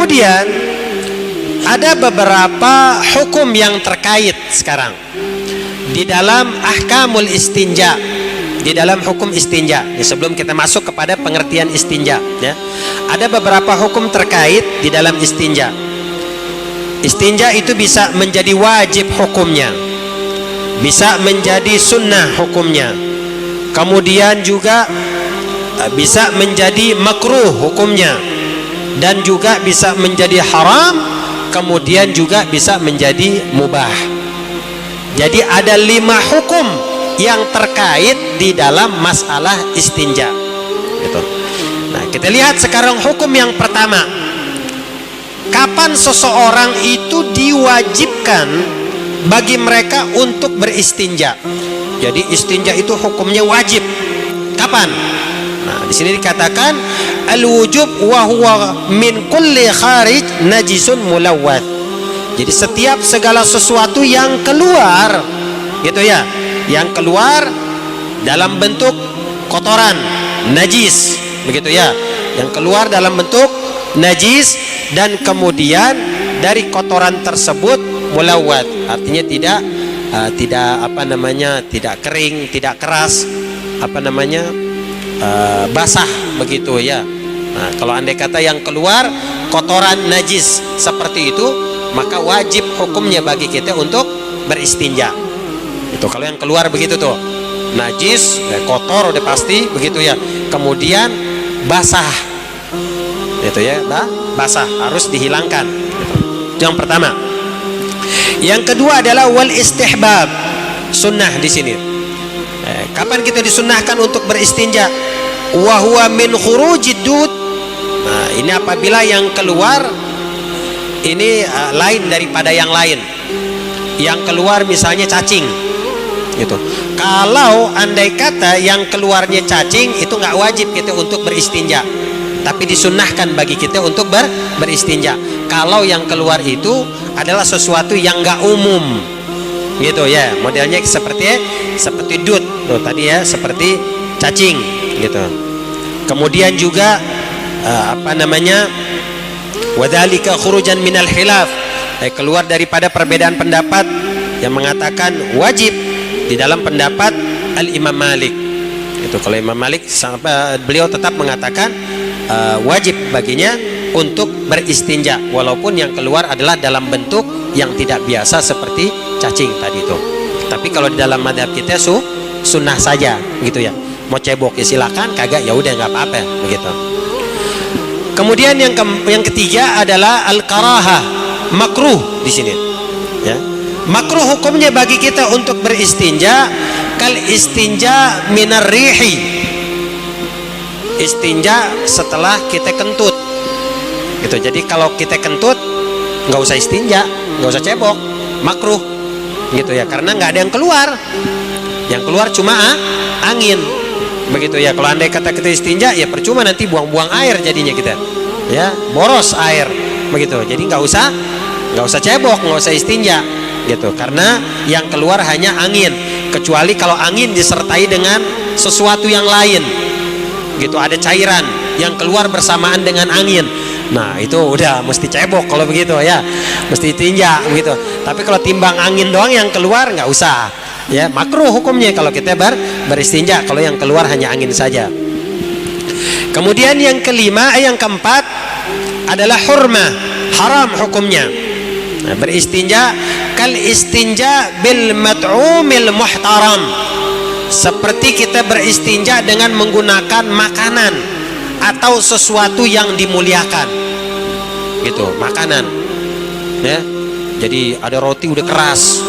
Kemudian ada beberapa hukum yang terkait sekarang di dalam ahkamul istinja, di dalam hukum istinja. Ya, sebelum kita masuk kepada pengertian istinja, ya, ada beberapa hukum terkait di dalam istinja. Istinja itu bisa menjadi wajib hukumnya, bisa menjadi sunnah hukumnya, kemudian juga bisa menjadi makruh hukumnya, dan juga bisa menjadi haram, kemudian juga bisa menjadi mubah. Jadi ada 5 hukum yang terkait di dalam masalah istinja gitu. Nah, kita lihat sekarang hukum yang pertama. Kapan seseorang itu diwajibkan bagi mereka untuk beristinja? Jadi istinja itu hukumnya wajib. Kapan? Nah, di sini dikatakan al-wujub wa huwa min kulli kharij najisun mulawwath. Jadi setiap segala sesuatu yang keluar, gitu ya, yang keluar dalam bentuk kotoran, najis, begitu ya, yang keluar dalam bentuk najis, dan kemudian dari kotoran tersebut mulawwath, artinya tidak apa namanya, tidak kering, tidak keras, apa namanya, basah, begitu ya. Nah, kalau andai kata yang keluar kotoran najis seperti itu, maka wajib hukumnya bagi kita untuk beristinja. Itu kalau yang keluar begitu tuh, najis, kotor udah pasti, begitu ya. Kemudian basah, itu ya, basah, harus dihilangkan. Itu yang pertama. Yang kedua adalah wal istihbab, sunnah di sini. Kapan kita disunnahkan untuk beristinja? Wa huwa min khurujid dud. Nah, ini apabila yang keluar ini lain daripada yang lain. Yang keluar misalnya cacing, gitu. Kalau andai kata yang keluarnya cacing, itu nggak wajib kita untuk beristinja, tapi disunnahkan bagi kita untuk beristinja. Kalau yang keluar itu adalah sesuatu yang nggak umum, gitu ya. Modelnya seperti dud, tuh tadi ya, seperti cacing, gitu. Kemudian juga apa namanya, wadzalika khurujan minal khilaf, keluar daripada perbedaan pendapat yang mengatakan wajib di dalam pendapat Al-Imam Malik. Itu kalau Imam Malik, beliau tetap mengatakan wajib baginya untuk beristinja, walaupun yang keluar adalah dalam bentuk yang tidak biasa seperti cacing tadi itu. Tapi kalau di dalam madhab kita sunnah saja, gitu ya. Mau cebok ya silakan, kagak ya udah nggak apa-apa, begitu. Kemudian yang ketiga adalah al-karahah, makruh di sini. Ya. Makruh hukumnya bagi kita untuk beristinja kal istinja minar rihi. Istinja setelah kita kentut. Gitu. Jadi kalau kita kentut nggak usah istinja, nggak usah cebok, makruh. Gitu ya, karena nggak ada yang keluar. Yang keluar cuma angin. Begitu ya. Kalau andai kata kita istinja, ya percuma, nanti buang-buang air jadinya kita, ya, boros air, begitu. Jadi nggak usah cebok, nggak usah istinja, gitu. Karena yang keluar hanya angin, kecuali kalau angin disertai dengan sesuatu yang lain, gitu. Ada cairan yang keluar bersamaan dengan angin, nah itu udah mesti cebok kalau begitu ya, mesti tinja, begitu. Tapi kalau timbang angin doang yang keluar, nggak usah. Ya, makruh hukumnya kalau kita beristinja kalau yang keluar hanya angin saja. Kemudian yang keempat adalah hurmah, haram hukumnya. Nah, beristinja kal istinja bil mat'umil muhtaram, seperti kita beristinja dengan menggunakan makanan atau sesuatu yang dimuliakan, gitu, makanan ya. Jadi ada roti udah keras,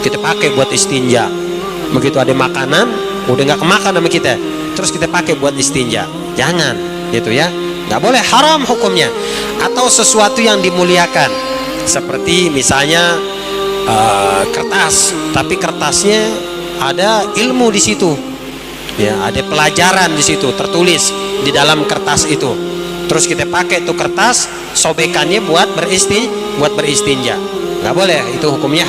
kita pakai buat istinja. Begitu ada makanan udah nggak kemakan sama kita, terus kita pakai buat istinja, jangan, gitu ya, nggak boleh, haram hukumnya. Atau sesuatu yang dimuliakan, seperti misalnya kertas, tapi kertasnya ada ilmu di situ, ya, ada pelajaran di situ tertulis di dalam kertas itu, terus kita pakai tuh kertas, sobekannya buat beristinja, nggak boleh, itu hukumnya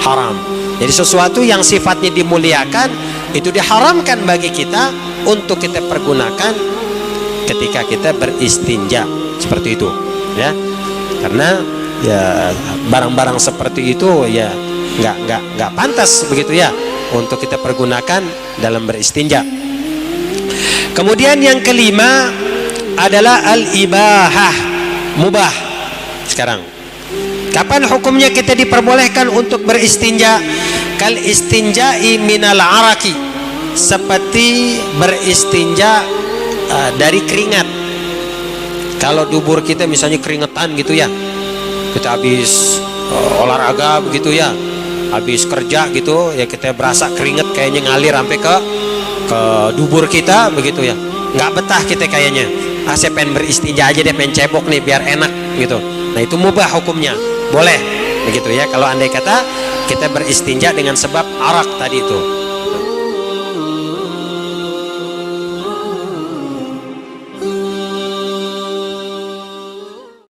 haram. Jadi sesuatu yang sifatnya dimuliakan itu diharamkan bagi kita untuk kita pergunakan ketika kita beristinja, seperti itu. ya, karena ya barang-barang seperti itu ya nggak pantas begitu ya untuk kita pergunakan dalam beristinja. Kemudian yang kelima adalah al-ibahah, mubah. Sekarang, kapan hukumnya kita diperbolehkan untuk beristinja? Kal istinja'i minal araki, seperti beristinja dari keringat. Kalau dubur kita misalnya keringetan gitu ya, kita habis olahraga begitu ya, habis kerja gitu ya, kita berasa keringet kayaknya ngalir sampai ke dubur kita begitu ya, nggak betah kita kayaknya, saya pengen beristinja aja deh, pengen cebok nih biar enak gitu. Nah itu mubah hukumnya, boleh begitu ya, kalau andai kata kita beristinja dengan sebab arak tadi itu.